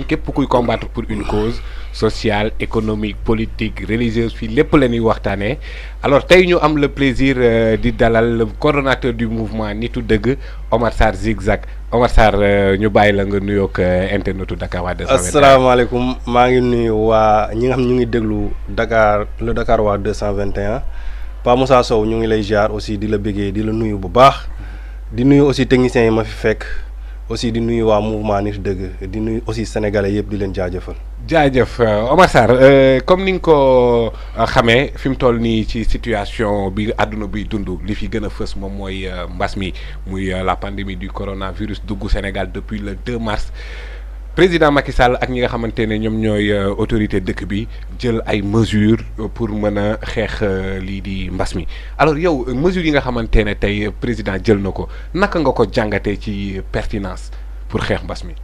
képp kuy combattre pour une cause sociale, économique, politique, religieuse fii lépp la ñuy waxtaanee alors tey ñu am le plaisir di dalal le coordonnateur du mouvement Nitu Dëgg Omar Sarr Zigzag Omar Sarr ñu bàyyi la nga nuyoog internetu Dakar waa 221. asalaamaaleykum maa ngi nuyu waa ñi nga xam ñu ngi déglu Dakar le Dakar waa 221 Pa Moussa Sow ñu ngi lay ziar aussi di la bëggee di la nuyu bu baax di nuyu aussi techniciens yi ma fi fekk. aussi di nuyu waa mouvement Nitu Dëgg di nuyu aussi sénégalais yëpp di leen jaajëfal. jaajëf Omar Sarr comme ni nga ko xamee fi mu toll nii ci situation bi àdduna bi dund li fi gën a fës moom mooy mbas mi muy la pandémie du coronavirus dugg Sénégal depuis le 2 mars. président Macky Sall ak ñi nga xamante ne ñoom ñooy autorité dëkk bi jël ay mesures pour mën a xeex lii di mbas mi alors yow mesures yi nga xamante ne tey président jël na ko naka nga ko jàngatee ci pertinence pour xeex mbas mi.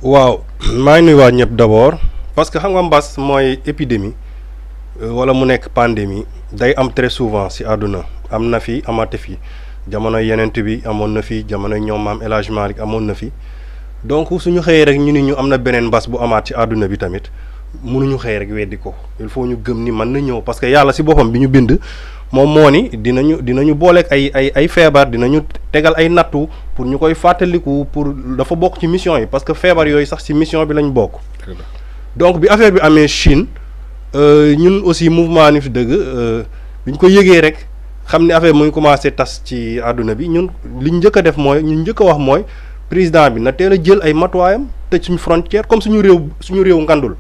waaw maa ngi nuyuwaat ñëpp d'abord parce que xam nga mbas mooy épidémie wala mu nekk pandémie day am très souvent ci àdduna am na fi amate fi jamono yenent bi amoon na fi jamono ñoom maam El Hadj Malick amoon na fi. donc suñu xëyee rek ñu ni ñu am na beneen mbas bu amaat ci àdduna bi tamit mënuñu xëy rek weddi ko il faut ñu gëm ni mën na ñëw parce que yàlla ci boppam bi ñu bind moom moo ni dinañu booleeg ay feebar dinañu tegal ay nattu pour ñu koy fàttaliku pour dafa bokk ci mission yi parce que feebar yooyu sax ci mission bi lañ bokk. donc bi affaire bi amee Chine ñun aussi mouvement Nitu Dëgg bi ñu ko yëgee rek xam ni affaire mu ngi commencé tas ci àdduna bi ñun li ñu njëkk a def mooy ñu njëkk a wax mooy. président bi na teel a jël ay matuwaayam tëj suñu frontière comme suñu réew ngandul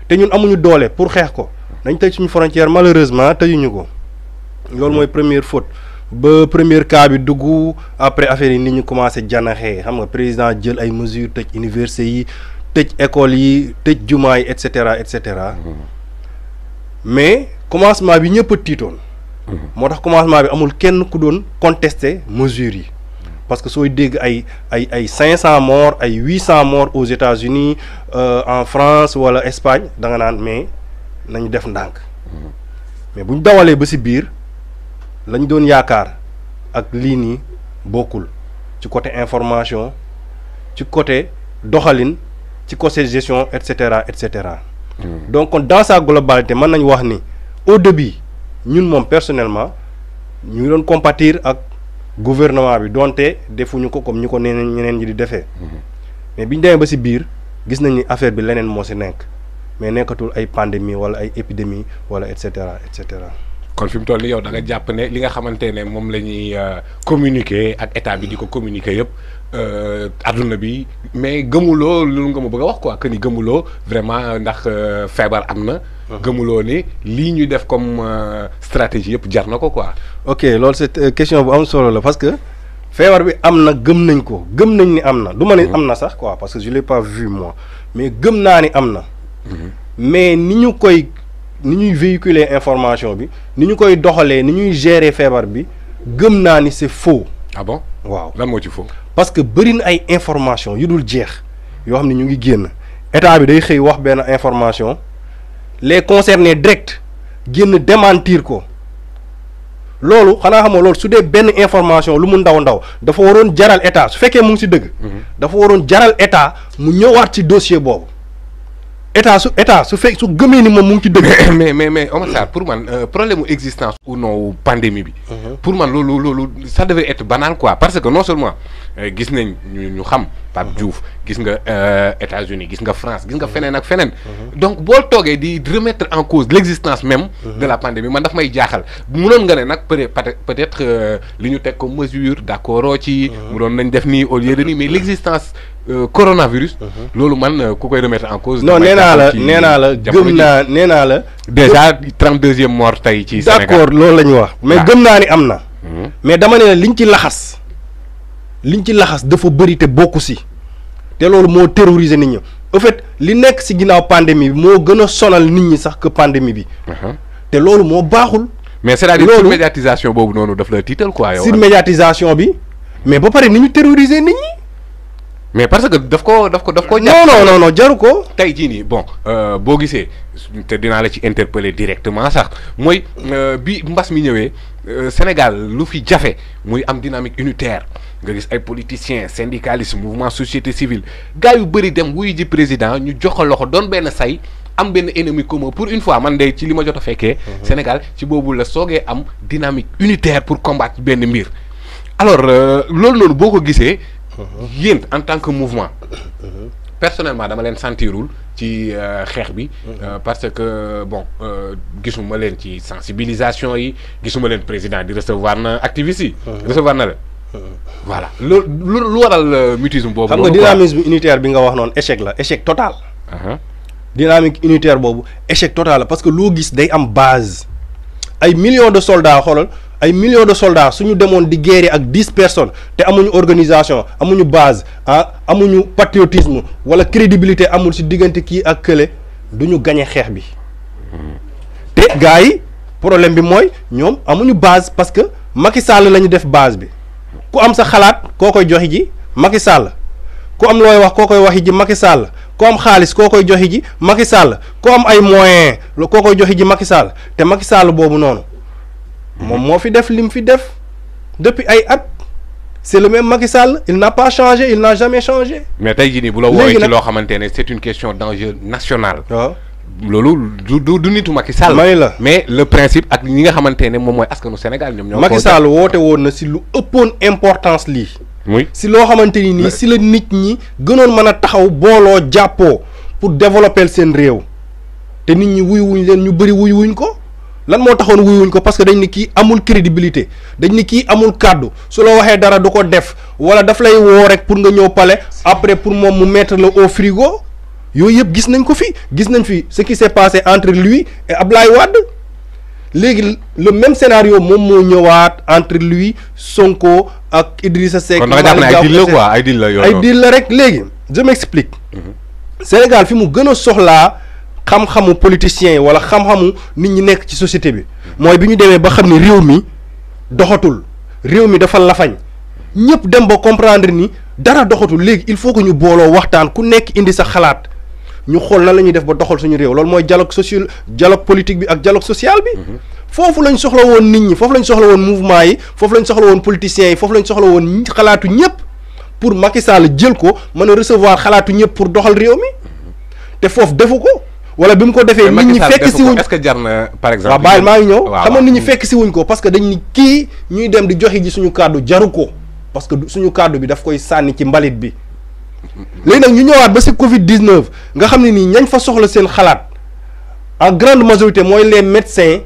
te ñun amuñu doole pour xeex ko nañ tëj suñu frontière malheureusement tëjuñu ko loolu mooy première faute ba premier cas bi dugg après affaire yi nit ñu commencé janaxee xam nga président jël ay mesures tëj université yi tëj école yi tëj jumaa yi et cetera mais commencement bi ñëpp a tiitoon moo tax commencement bi amul kenn ku doon contester mesures yi parce que sooy dégg ay 500 morts ay 800 morts aux États-Unis en France wala Espagne da nga naan mais nañu def ndànk mais bu ñu dawalee ba ci biir lañ doon yaakaar ak lii nii bokkul ci côté information ci côté doxalin ci côté gestion et cetera et cetera. donc kon dans sa globalité mën nañu wax ni au début ñun moom personnellement ñu ngi doon compatir ak. gouvernement bi donte defuñu ko comme ñu ko ñeneen ñi di defee mais biñ demee ba ci biir gis nañ ni affaire bi leneen moo ci nekk mais nekkatul ay pandémie wala ay épidémie wala et cetera et cetera. kon fi mu toll nii yow da nga jàpp ne li nga xamante ne moom la ñuy communiquer ak état bi di ko communiquer yëpp adduna bi mais gëmuloo lu nga ma bëgg a wax quoi que ni gëmuloo vraiment ndax feebar am na. gëmuloo ni lii ñu def comme stratégie yëpp jar na ko quoi. ok loolu c'est question bu am solo la parce que feebar bi am na gëm nañ ko gëm nañ ni am na du ma ne am na sax quoi parce que je l'ai pas vu moi mais gëm naa ni am na. mais ni ñuy véhiculer information bi ni ñu koy doxalee ni ñuy gérer feebar bi gëm naa ni c'est faux. ah bon waaw lan moo ci faux. parce que bëri na ay information yu dul jeex yoo xam ne ñu ngi génn état bi day xëy wax benn information les concernés direct génn démentir ko loolu xanaa xamoo loolu su dee benn information lu mu ndaw dafa waroon jaral état su fekkee mu ngi ci dëgg. dafa waroon jaral état mu ñëwaat ci dossier boobu. état su gëmee ni moom mu ngi ci dëgg. mais Omar Sarr pour man problème mu existence ou non pandémie bi. pour man loolu ça devait être banal quoi parce que non seulement gis nañ ñu xam Pape Diouf gis nga États-Unis gis nga France gis nga feneen ak feneen. donc boo toogee di remettre en cause l'existence même. de la pandémie man daf may jaaxal mënoon nga ne nag peut-être li ñu teg ko mesure d'accord ci. mu doon nañ def nii au lieu de nii mais l'existence. coronavirus. loolu man ku koy remettre en cause. non nee naa la gëm naa nee naa la. déjà 32e mort tey ci Sénégal. d'accord loolu la ñu wax. mais gëm naa ni am na. mais dama ne la liñ ci laxas dafa bëri te bokku ci. te loolu moo terroriser nit ñi en fait li nekk ci ginnaaw pandémie bi moo gën a sonal nit ñi sax que pandémie bi. te loolu moo baaxul. mais c'est-à-dire surmédiatisation boobu noonu daf la tiital quoi yow. surmédiatisation bi mais ba pare ni ñu terroriser nit ñi. mais parce que daf ko non jaru ko. tey jii nii bon boo gisee te dinaa la ci interpeller directement sax mooy bi mbas mi ñëwee Sénégal lu fi jafe muy am dynamique unitaire nga gis ay politiciens syndicalistes mouvement société civile gars yu bëri dem wuyu ji président ñu jox loxo doon benn say am benn ennemi commun pour une fois man de ci li ma jot a fekkee. Sénégal ci boobu la soogee am dynamique unitaire pour combattre benn mbir. alors loolu noonu boo ko gisee. yéen en tant que mouvement. personnellement dama leen sentirul ci xeex bi. parce que bon gisuma leen ci sensibilisation yi gisuma leen président di recevoir na activistes yi. recevoir na la. voilà loolu lu waral mutisme boobu. xam nga dynamisme unitaire bi nga wax noonu échec la échec total. dynamique unitaire boobu échec total la parce que loo gis day am base ay millions de soldats xoolal ay millions de soldats suñu demoon di guerre ak 10 personnes te amuñu organisation amuñu base amuñu patriotisme wala crédibilité amul ci diggante kii ak kële duñu gañe xeex bi te gars yi problème bi mooy ñoom amuñu base parce que Macky Sall la ñu def base bi ku am sa xalaat koo koy joxe ji Macky Sall ku am looy wax koo koy waxi ji Macky Sall ku am xaalis koo koy joxe ji Macky Sall ku am ay moyens koo koy joxe ji Macky Sall te Macky Sall boobu noonu moom moo fi def li mu fi def depuis ay at c'est le même Macky Sall il n'a pas changé il n'a jamais changé. mais tey jii nii bu la woowee ci loo xamante ne c'est une question d'enjeu national. waaw loolu du nitu Macky Sall. may la mais le principe ak ñi nga xamante ne moom mooy askanu Sénégal ñoom ñoo. Macky Sall woote woon na si lu ëppoon importance lii. oui si loo xamante ni nii si la nit ñi gënoon mën a taxaw booloo jàppoo pour développer seen réew te nit ñi wuy leen ñu bëri wuñ ko lan moo taxoon wuñ ko parce que dañ ni kii amul crédibilité dañ ni kii amul kàddu su la waxee dara du ko def wala daf lay woo rek pour nga ñëw palais après pour moom mu mettre la au frigo yooyu yëpp gis nañ ko fi gis nañ fi ce qui s'est passé entre lui et Ablaye Wade léegi le même scénario moom moo ñëwaat entre lui Sonko ak Idrissa Seck. kon da nga jàpp ne ay deal la quoi ay deal la yooyu ay deal la rek léegi je m'explique. Sénégal fi mu gën a soxlaa xam-xamu politiciens yi wala xam-xamu nit ñi nekk ci société bi mooy bi ñu demee ba xam ni réew mi doxatul réew mi dafa lafañ ñëpp dem ba comprendre ni dara doxatul léegi il faut que ñu booloo waxtaan ku nekk indi sa xalaat ñu xool nan la ñuy def ba doxal suñu réew loolu mooy dialogue politique bi ak dialogue social bi. foofu lañ soxla woon nit ñi foofu lañ soxla woon mouvement yi foofu lañ soxla woon politiciens yi foofu lañ soxla woon xalaatu ñëpp pour Macky Sall jël ko mën a recevoir xalaatu ñëpp pour doxal réew mi te foofu defu ko wala bi mu ko defee. nit ñi fekk si wuñ est-ce que jar na par exemple. waaw bàyyil maa ngi ñëw xam nga nit ñi fekk si wuñ ko parce que dañ ni kii ñuy dem di joxe ji suñu kàddu jaru ko parce que suñu kàddu bi daf koy sànni ci mbalit bi léegi nag ñu ñëwaat ba si Covid 19 nga xam ne nii ñañ fa soxla seen xalaat en grande majorité mooy les médecins.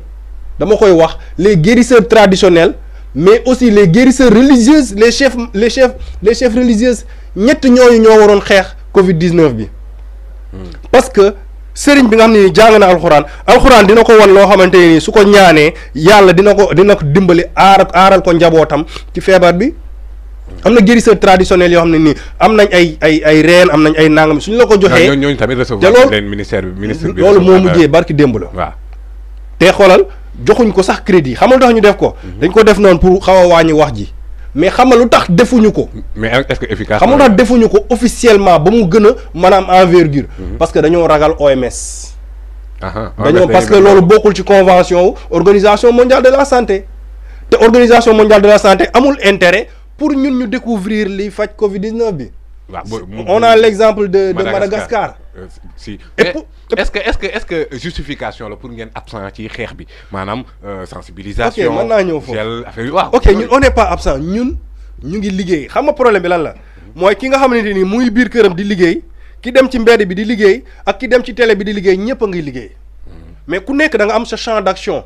dama koy wax les guérisseurs traditionnels mais aussi les guérisseurs religieuses les chefs religieuses ñett ñooñu ñoo waroon xeex Covid 19 bi parce que sëriñ bi nga xam ne ni jàng na alxuraan dina ko wan loo xamante ne ni su ko ñaanee yàlla dina ko dimbali aaral ko njabootam ci feebar bi am na guérisseurs traditionnels yoo xam ne nii am nañ ay reen am nañ ay nangam suñu la ko joxee. ñooñu tamit recevoir leen ministre bi loolu moo mujjee barki démb la. waaw te xoolal. joxuñ ko sax crédit xam nga lu tax ñu def ko. dañ ko def noonu pour xaw a wàññi wax ji mais xam nga lu tax defuñu ko. mais est-ce que efficace. xam nga lu tax defuñu ko officiellement ba mu gën a maanaam envergure. parce que dañoo ragal OMS. dañoo parce que loolu bokkul ci convention organisation mondiale de la santé. te organisation mondiale de la santé amul intérêt pour ñun ñu découvrir li faj Covid 19 bi. on a l'exemple de Madagascar. si est-ce que justification la pour ngeen absent ci xeex bi maanaam sensibilisation. ok mën naa ñëw foofu affaire waaw. ok ñun on n'est pas absent ñun ñu ngi liggéey xam nga problème bi lan la mooy ki nga xamante ni muy biir këram di liggéey ki dem ci mbedd bi di liggéey ak ki dem ci télé bi di liggéey ñëpp a ngi liggéey mais ku nekk da nga am sa champ d'action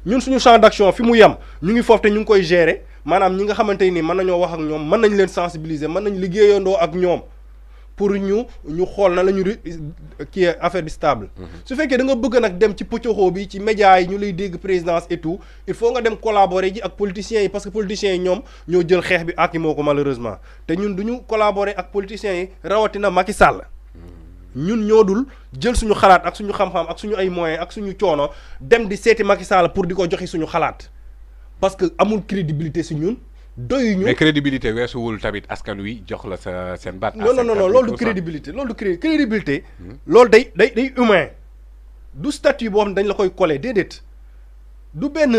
ñun suñu champ d'action fi mu yem ñu ngi foofu te ñu ngi koy gérer maanaam ñi nga xamante ni mën nañoo wax ak ñoom mën nañ leen sensibiliser mën nañ liggéeyandoo ak ñoom. pour ñu xool na la ñu kii affaire bi stable. su fekkee da nga bëgg nag dem ci pëccoxoo bi ci médias yi ñu lay dégg présidence et tout il faut nga dem collaborer ji ak politiciens yi parce que politiciens yi ñoom ñoo jël xeex bi ak moo ko malheureusement te ñun du ñu collaborer ak politiciens yi rawatina Macky Sall. ñun ñoo dul jël suñu xalaat ak suñu xam-xam ak suñu ay moyens ak suñu coono dem di seeti Macky Sall pour di ko joxe suñu xalaat parce que amul crédibilité si ñun. doyuñu mais crédibilité weesuwul tamit askan wi jox la sa seen baat. non loolu du crédibilité loolu du crédibilité. loolu day humain du statut boo xam ne dañ la koy coller déedéet du benn.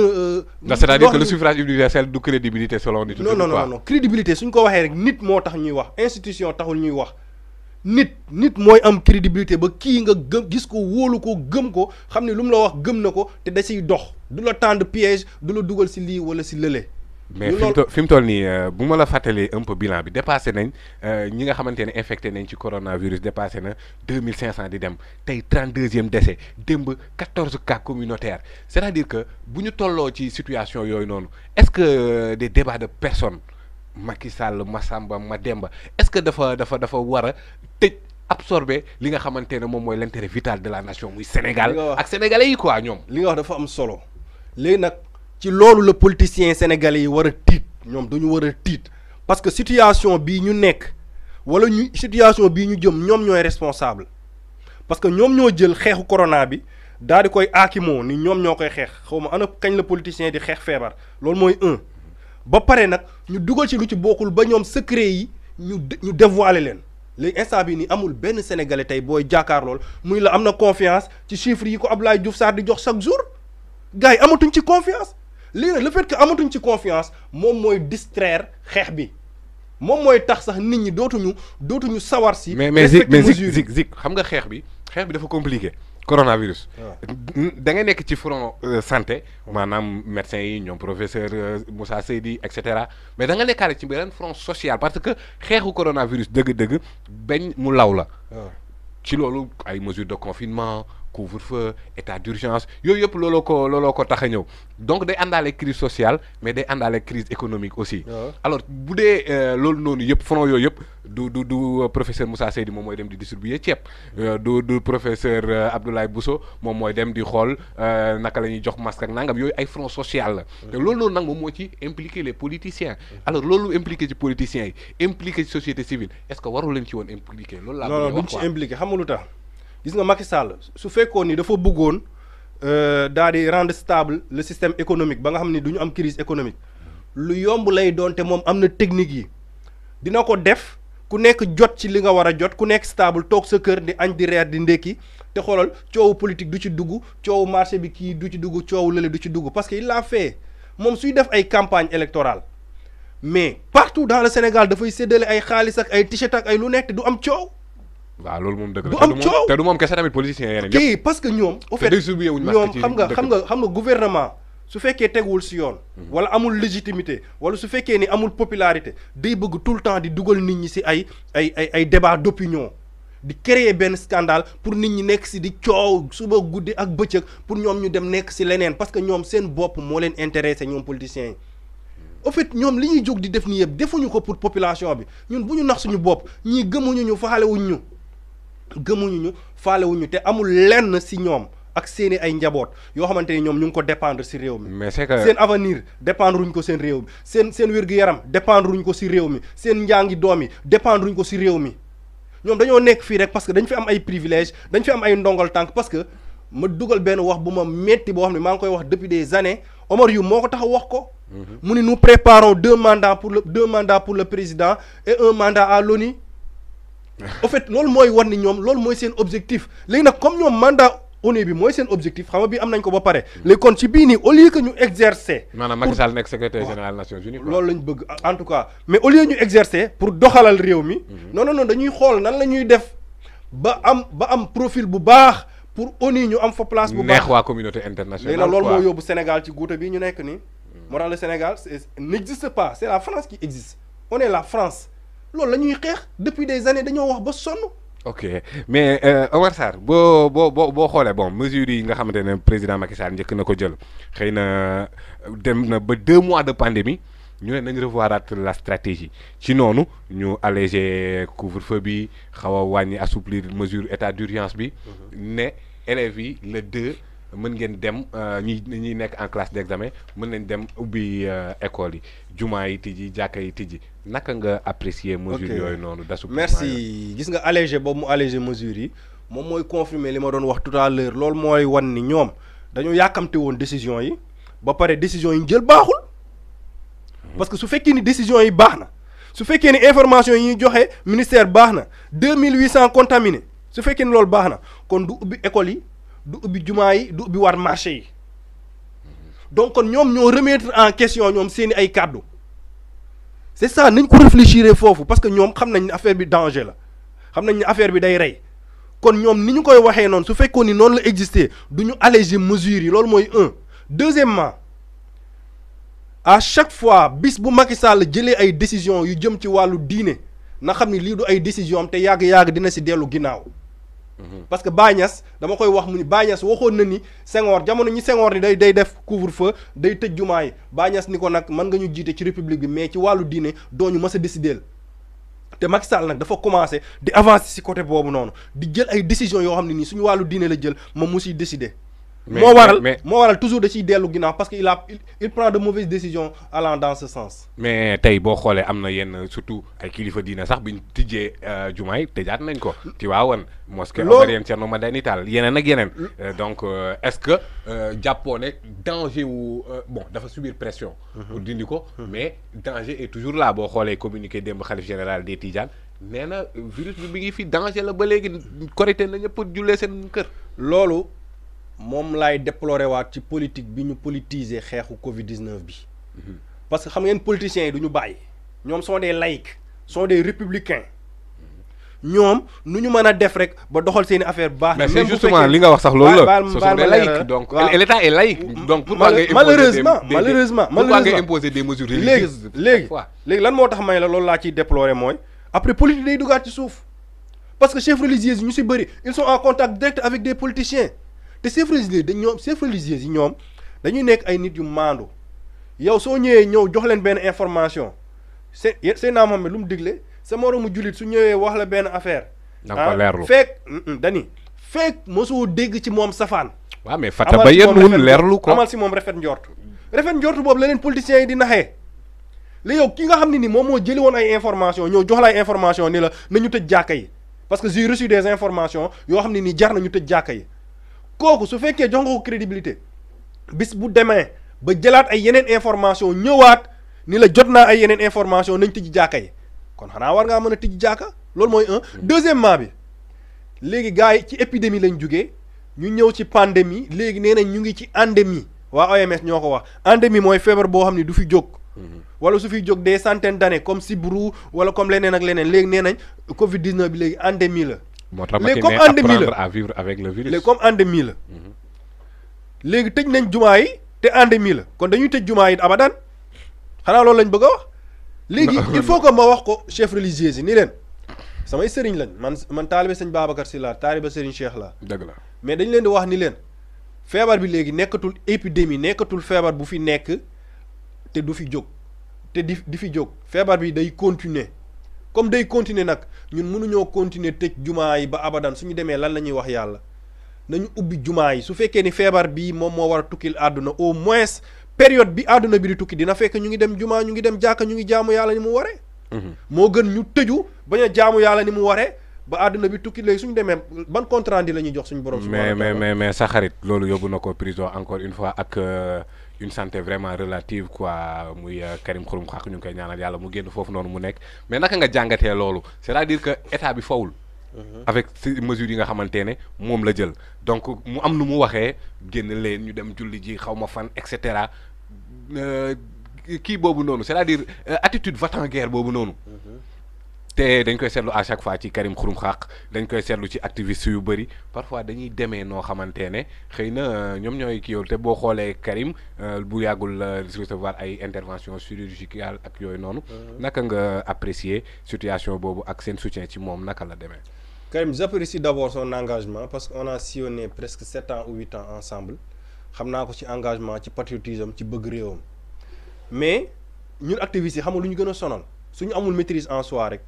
c'est-à-dire que le suffrage universel du crédibilité selon nit. non crédibilité suñ ko waxee rek nit moo tax ñuy wax institution taxul ñuy wax nit mooy am crédibilité ba kii nga gëm gis ko wóolu ko gëm ko xam ne lu mu la wax gëm na ko te da siy dox du la tendre piège du la dugal si lii wala si lële. mais fi mu toll nii bu ma la fàttalee un peu bilan bi dépassé nañ ñi nga xamante ne infecté nañ ci coronavirus dépassé na 2500 di dem tey 32e décès démb 14 cas communautaires c'est-à-dire que bu ñu tolloo ci situation yooyu noonu est-ce que des débats de personnes Macky Sall Massamba Mademba est-ce que dafa war a tëj absorber li nga xamante ne moom mooy l'intérêt vital de la nation muy Sénégal ak sénégalais yi quoi ñoom. li nga wax dafa am solo léegi nag. ci loolu le politicien sénégalais yi war a tiit ñoom dañu war a tiit parce que situation bii ñu nekk wala ñu situation bii ñu jëm ñoom ñooy responsable parce que ñoom ñoo jël xeexu corona bi daal di koy aakimoo ni ñoom ñoo koy xeex xaw ma ana kañ la politicien di xeex feebar loolu mooy ba pare nag ñu dugal ci lu ci bokkul ba ñoom secret yi ñu dévoiler leen léegi instant bi ni amul benn sénégalais tey booy jàkkaar lool muy la am na confiance ci chiffres yi ko Abdoulaye Diouf Sarr di jox chaque jour gars yi amatuñ ci confiance. léegi nag le fait que amatuñ ci confiance moom mooy distraire xeex bi moom mooy tax sax nit ñi dootuñu sawar si. mais Zik xam nga xeex bi dafa compliqué. coronavirus. da nga nekk ci front santé maanaam médecins yi ñoom professeur Moussa Seydi et cetera mais da nga nekkaale ci beneen front social parce que xeexu coronavirus dëgg-dëgg bañ mu law la. ci loolu ay mesures de confinement. couvre-feu état d'urgence yooyu yëpp looloo ko tax a ñëw donc day àndaale crise sociale mais day àndaale crise économique aussi. alors bu dee loolu noonu yëpp front yooyu yëpp du professeur Moussa Seydi moom mooy dem di distribuer ceeb du professeur Abdoulaye Bousso moom mooy dem di xool naka la ñuy jox masque ak nangam yooyu ay front social la. te loolu noonu nag moom moo ci impliqué les politiciens. alors loolu impliqué ci politiciens yi impliqué ci société civile est-ce que waru leen ci woon impliqué. loolu laa bëgg a wax quoi non duñ ci impliqué xam nga lu tax. gis nga Macky Sall su fekkoon ni dafa bëggoon daal di rendre stable le système économique ba nga xam ni du ñu am crise économique lu yomb lay doon te moom am na technique yi dina ko def ku nekk jot ci li nga war a jot ku nekk stable toog sa kër di añ di reer di ndékki te xoolal coowu politique du ci dugg coowu marché bi kii du ci dugg coowu lële du ci dugg parce que il l'a fait moom suy def ay campagne électorale mais partout dans le Sénégal dafay séddale ay xaalis ak ay t-shirt ak ay lu nekk te du am coow. waaw loolu moom dëgg du am coow te du moom kese tamit politiciens yeneen yëpp kii parce que ñoom au fait ñoom xam nga gouvernement su fekkee teguwul si yoon wala amul légitimité wala su fekkee ni amul popularité day bëgg tout le temps di dugal nit ñi si ay débat d'opinion di créer benn scandale pour nit ñi nekk si di coow suba guddi ak bëccëg pour ñoom ñu dem nekk si leneen parce que ñoom seen bopp moo leen intéressé ñoom politiciens yi au fait ñoom li ñuy jóg di def nii yëpp defuñu ko pour population bi ñun bu ñu nax suñu bopp ñii gëmuñu faalewuñu te amul lenn si ñoom ak seeni ay njaboot yoo xamante ni ñoom ñu ngi ko dépendre si réew mi. mais c'est que seen avenir dépendre ruñ ko seen réew mi seen wér-gu-yaram dépendre ruñ ko si réew mi seen njàngi doom yi dépendre ruñ ko si réew mi ñoom dañoo nekk fii rek parce que dañ fi am ay privilèges dañ fi am ay ndongal tànk parce que ma dugal benn wax bu ma metti boo xam ne maa ngi koy wax depuis des années Omar Youm moo ko tax a wax ko. mu ni nous préparons deux mandats pour le président et un mandat à l'ONU. au fait loolu mooy war ni ñoom loolu mooy seen objectif léegi nag comme ñoom mandat ONU bi mooy seen objectif xam nga bi am nañ ko ba pare léegi kon ci bii nii au lieu que ñu exercer. maanaam Macky Sall nekk secrétaire général Nations Unies. loolu lañ bëgg en tout cas mais au lieu ñu exercer pour doxalal réew mi. non dañuy xool nan la ñuy def ba am profil bu baax pour ONU ñu am fa place bu baax neex waa communauté internationale. léegi nag loolu moo yóbbu Sénégal ci guuta bi ñu nekk nii. moo tax le Sénégal n'existe pas c'est la France qui existe on est la France. loolu la ñuy xeex depuis des années dañoo wax ba sonn. ok mais Omar Sarr boo xoolee bon mesures yi nga xamante ne président Macky Sall njëkk na ko jël xëy na dem na ba 2 mois de pandémie ñu ne nañ revoiraat la stratégie ci noonu ñu alléger couvre-feu bi xaw a wàññi assouplir mesure état d'urgence bi. ne élèves yi le 2 mën ngeen dem ñi nekk en classe d'examen mën nañ dem ubbi école yi jumaa yi tijji jàkka yi tijji naka nga apprécier mesures yooyu noonu d'assouplissement. merci gis nga allégé boobu mu allégé mesures yi moom mooy confirmer li ma doon wax tout à l'heure loolu mooy wan ni ñoom dañoo yàkkamte woon décision yi ba pare décision yi ñu jël baaxul parce que su fekkee ni décision yi baax na su fekkee ni information yi ñuy joxe ministère baax na 2800 contaminés su fekkee ni loolu baax na kon du ubbi école yi du ubbi jumaa yi du ubbi waat marché yi donc kon ñoom ñoo remettre en question ñoom seeni ay kàddu c'est ça nañ ko réfléchir foofu parce que ñoom xam nañ ne affaire bi danger la xam nañ ne affaire bi day rey kon ñoom ni ñu koy waxee noonu su fekkoon ni noonu la exister du ñu alléger mesures yi loolu mooy un. Deuxièmement à chaque fois bis bu Macky Sall jëlee ay décisions yu jëm ci wàllu diine na xam ni lii du ay décision am te yàgg-yàgg dina si dellu ginnaaw. parce que Baye Niass dama koy wax mu ni Baye Niass waxoon na ni Senghor jamono ñi Senghor ni day def couvre-feu day tëj jumaa yi Baye Niass ni ko nag mën nga ñu jiite ci république bi mais ci wàllu diine doo ñu mës a décider te Macky Sall nag dafa commencé di avancer ci côté boobu noonu di jël ay décisions yoo xam ne nii suñu wàllu diine la jël moom mu siy décider. moo waral toujours da ciy dellu ginnaaw parce que il prend de mauvaises décisions allant dans ce sens. mais tey boo xoolee am na yenn surtout ay kilifa diine sax biñ tijjee jumaay tëjaat nañ ko. Tivaouane mosquée Omarienne Thierno Madani Tall yeneen ak yeneen. donc est-ce que jàppoo ne danger wu bon dafa subir pression. pour dindi ko. mais danger est toujours là boo xoolee communiqué démb xalif général des Tidianes nee na virus bi ngi fi danger la ba léegi korité na ñëpp jullee seen kër. loolu. moom laay déplorer waat ci politique bi ñu politiser xeexu Covid 19 bi. parce que xam ngeen politiciens yi du ñu bàyyi. ñoom sont des laïcs sont des républicains. ñoom nu ñu mën a def rek ba doxal seen i affaire baax. mais c'est justement li nga wax sax loolu la. ce sont des laïcs donc l'État est laïque. donc pourquoi ngay malheureusement ngay imposer des mesures religieuses. léegi lan moo tax may la loolu laa ciy déplorer mooy après politique day dugaat ci suuf parce que chefs religieux yi ñu si bëri ils sont en contact direct avec des politiciens. te chefs religieux yi ñoom dañuy nekk ay nit yu maandu yow soo ñëwee jox leen benn information seen naa moom lu mu digle sa moroomu jullit su ñëwee wax la benn affaire. da nga ko leerlu fekk mosoo dégg ci moom safaan. waaw mais fata ba yéen wun leerlu ko amal si moom rafet njort boobu la leen politiciens yi di naxee li yow ki nga xam ne ni moom moo jëli woon ay information ñëw jox la ay information ni la nañu tëj jàkka yi parce que j'ai reçu des informations yoo xam ne ni jar nañu tëj jàkka yi. kooku su fekkee jox nga ko crédibilité bis bu demee ba jëlaat ay yeneen information ñëwaat ni la jot naa ay yeneen information nañ tijji jàkka yi kon xanaa war ngaa mën a tijji jàkka loolu mooy un. deuxièmement bi léegi gars yi ci épidémie lañ jugee ñu ñëw ci pandémie léegi nee nañ ñu ngi ci endémie waa OMS ñoo ko wax endémie mooy feebar boo xam ne du fi jóg. wala su fiy jóg des centaines d'années comme Sibiru wala comme leneen ak leneen léegi nee nañ Covid 19 bi léegi endémie la. léegi comme endémie la à vivre avec le virus. léegi comme endémie la. léegi tëj nañ jumaa yi te endémie la kon dañuy tëj jumaa yi abadan xanaa loolu lañ bëgg a wax. léegi il faut que ma wax ko chef religieux yi ni leen samay sëriñ lañ man taalibe sëñ Babacar Sy laa taalibe sëriñ Cheikh laa. dëgg la mais dañ leen di wax ni leen feebar bi léegi nekkatul épidémie nekkatul feebar bu fi nekk te du fi jóg te di fi jóg feebar bi day continuer. comme day continuer nag ñun mënuñoo continuer tëj jumaa yi ba abadan suñu demee lan la ñuy wax yàlla nañu ubbi jumaa yi su fekkee ni feebar bii moom moo war a tukkil àdduna au moins période bi àdduna bi di tukki dina fekk ñu ngi dem jumaa ñu ngi dem jàkka ñu ngi jaamu yàlla ni mu waree. moo gën ñu tëju bañ a jaamu yàlla ni mu waree ba àdduna bi tukki léegi suñu demee ban compte rendu la ñuy jox suñu borom. mais sa xarit loolu yóbbu na ko prison encore une fois ak. une santé vraiment relative quoi muy Karim Xurum Xaq ñu ngi koy ñaanal yàlla mu génn foofu noonu mu nekk mais naka nga jàngatee loolu c'est-à-dire que état bi fawul avec ces mesures yi nga xamante ne moom la jël donc mu am nu mu waxee génn leen ñu dem julli ji xaw ma fan et cetera kii boobu noonu c'est-à-dire attitude va-t-en-guerre boobu noonu te dañ koy seetlu à chaque fois ci Karim Xurum Xaq dañ koy seetlu ci activistes yu bëri parfois dañuy demee noo xamante ne xëy na ñoom ñooy kii yow te boo xoolee Karim bu yàggul recevoir ay intervention chirurgicale ak yooyu noonu. naka nga apprécier situation boobu ak seen soutien ci moom naka la demee. Karim j'apprécie d'abord son engagement parce que on a sillonné presque 7 ans ou 8 ans ensemble xam naa ko ci engagement ci patriotisme ci bëgg réewam mais ñun activistes yi xam nga lu ñu gën a sonal suñu amul maîtrise en soi rek.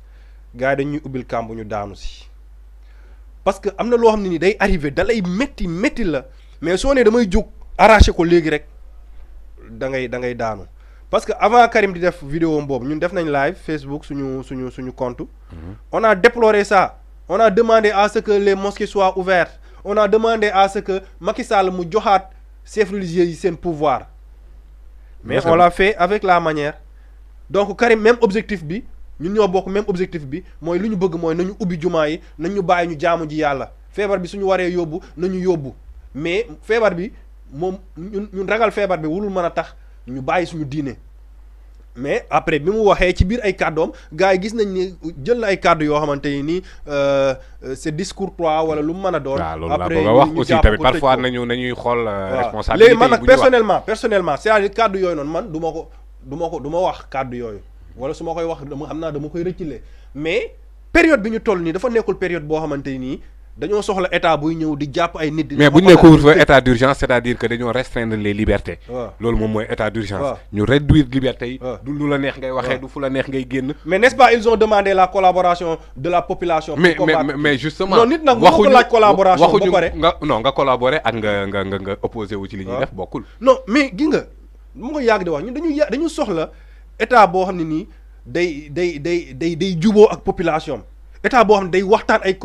gars yi dañuy ubbil kàmb ñu daanu si parce que am na loo xam ne ni day arrivé da lay métti la mais soo nee damay jóg arraché ko léegi rek da ngay daanu parce que avant Karim di def vidéo boobu ñun def nañ live Facebook suñu compte. On a déploré ça on a demandé à ce que les mosquées soient ouvertes on a demandé à ce que Macky Sall mu joxaat chefs religieux yi seen pouvoir mais on l'a fait avec la manière donc Karim même objectif bi. ñun ñoo bokk même objectif bi mooy lu ñu bëgg mooy nañu ubbi jumaa yi nañu bàyyi ñu jaamu ji yàlla feebar bi suñu waree yóbbu nañu yóbbu mais feebar bi moom ñun ragal feebar bi wulul mën a tax ñu bàyyi suñu diine. mais après bi mu waxee ci biir ay kàddoom gars yi gis nañ ni jël na ay kàddu yoo xamante ni c'est discourtois wala lu mu mën a doon. après ñu wax aussi tamit parfois nañuy xool. responsabilité léegi man nag personnellement c'est-à-dire kàddu yooyu noonu man du ma wax kàddu yooyu wala su ma koy wax xam naa dama koy rëccile mais période bi ñu toll nii dafa nekkul période boo xamante nii dañoo soxla état buy ñëw di jàpp ay nit. mais bu ñu nee couvre-feu état d'urgence c'est-à-dire que dañoo restreindre les libertés. loolu moom mooy état d'urgence. ñu réduire liberté yi. du lu la neex ngay waxee du fu la neex ngay génn. mais n'est-ce pas ils ont demandé la collaboration de la population. mais justement. non nit nag mënoo ko laaj collaboration ba pare nga collaborer ak nga opposé wu ci li ñuy def bokkul. non mais gi nga mu ko yàgg di wax ñun dañu soxla état boo xam ne nii day juboo ak population état boo xam ne day waxtaan ay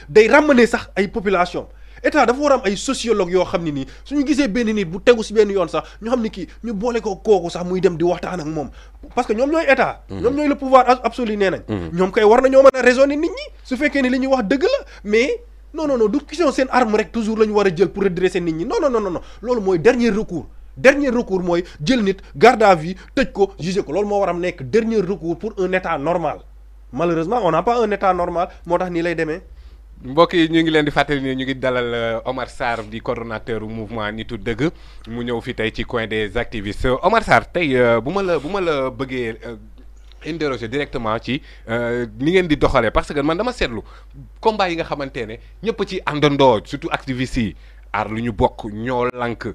day ramener sax ay population état dafa war am ay sociologue yoo xam ne nii suñu gisee benn nit bu tegu si benn yoon sax ñu xam ne kii ñu boole ko kooku sax muy dem di waxtaan ak moom parce que ñoom ñooy état. ñoom ñooy le pouvoir absolu nee nañ. ñoom kay war nañoo mën a raisonner nit ñi su fekkee ni li ñuy wax dëgg la mais non du question seen arme rek toujours la ñu war a jël pour redresser nit ñi non loolu mooy dernier recours mooy jël nit garde à vue tëj ko juger ko loolu moo war am nekk dernier recours pour un état normal. malheureusement on n'a pas un état normal moo tax nii lay demee. mbokk yi ñu ngi leen di fàttali ne ñu ngi dalal Omar Sarr di coordonnateur mouvement Nitu Dëgg mu ñëw fi tey ci coin des activistes Omar Sarr tey bu ma la bëggee interroger directement ci ni ngeen di doxalee parce que man dama seetlu combat yi nga xamante ne ñëpp ci àndandoo surtout activistes yi aar lu ñu bokk ñoo lank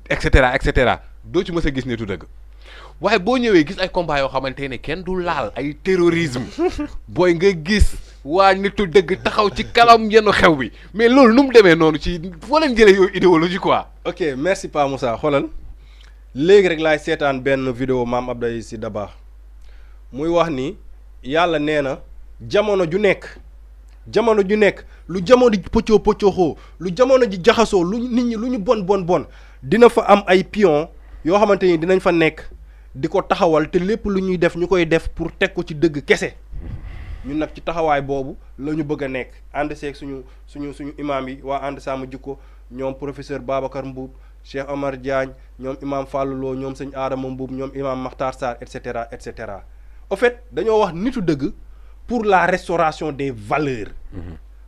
et cetera doo ci mës a gis Nitu Dëgg. waaye boo ñëwee gis ay combat yoo xamante ne kenn du laal ay terrorisme booy nga gis waa Nitu Dëgg taxaw ci kalam yenn xew bi mais loolu nu mu demee noonu ci foo leen jëlee yooyu idéologie quoi. ok merci Pa Moussa xoolal léegi rek laay seetaan benn vidéo maam Abdoulaye Sy Dabakh muy wax ni yàlla nee na jamono ju nekk lu jamono ji pëccoo lu jamono ji jaxasoo lu nit ñi lu ñu bon dina fa am ay pion yoo xamante ni dinañ fa nekk. di ko taxawal te lépp lu ñuy def ñu koy def pour teg ko ci dëgg kese ñun nag ci taxawaay boobu la ñu bëgg a nekk ànd seeg suñu imaam yi waa ànd Sàmm Jikko ñoom professeur Babacar Mbuub Cheikh Omar Diagne ñoom imaam Fallou Lo ñoom sëñ Adama Mbuub ñoom imaam Makhtar Sarr et cetera au fait dañoo wax nitu dëgg pour la restauration des valeurs.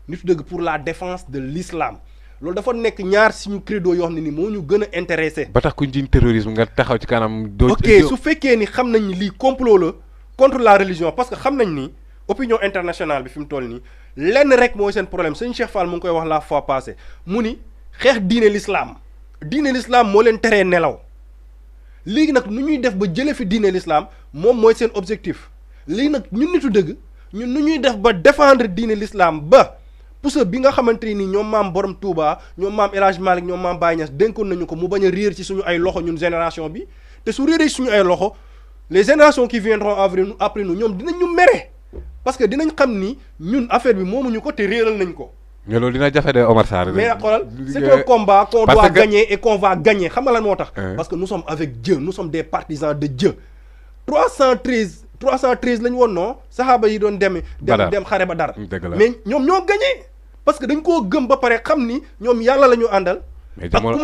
nitu dëgg pour la défense de l'islam loolu dafa nekk ñaar suñu credo yoo xam ne ni moo ñu gën a intéressé. ba tax ku jiñ terrorisme nga taxaw ci kanam. ok su fekkee ni xam nañ ni lii complot la contre la religion parce que xam nañ ni opinion internationale bi fi mu toll nii lenn rek mooy seen problème sëñ Cheikh Fall mu ngi koy wax la fois passée mu ni xeex diine l'islam moo leen teree nelaw léegi nag nu ñuy def ba jëlee fi diine l'islam moom mooy seen objectif léegi nag ñun nitu dëgg ñun nu ñuy def ba défendre diine l'islam ba. pousse bi nga xamante ni ñoom maam Borom Touba ñoom maam El Hadj Malick ñoom maam Baye Niass dénkoon nañu ko mu bañ a réer ci suñu ay loxo ñun génération bi te su réeree suñu ay loxo les générations qui viendront après nous ñoom dinañ ñu mere parce que dinañ xam ni ñun affaire bi moomuñu ko te réeral nañ ko. mais loolu dina jafe de Omar Sarr. mais xoolal c'est un combat qu'on doit gagner et qu'on va gagner xam nga lan moo tax. parce que nous sommes avec Dieu nous sommes des partisans de Dieu 313 lañu woon non saxaaba yi doon dem xare ba dara mais ñoom ñoo gagné parce que dañ koo gëm ba pare xam ni ñoom yàlla la ñu àndal. mais jamono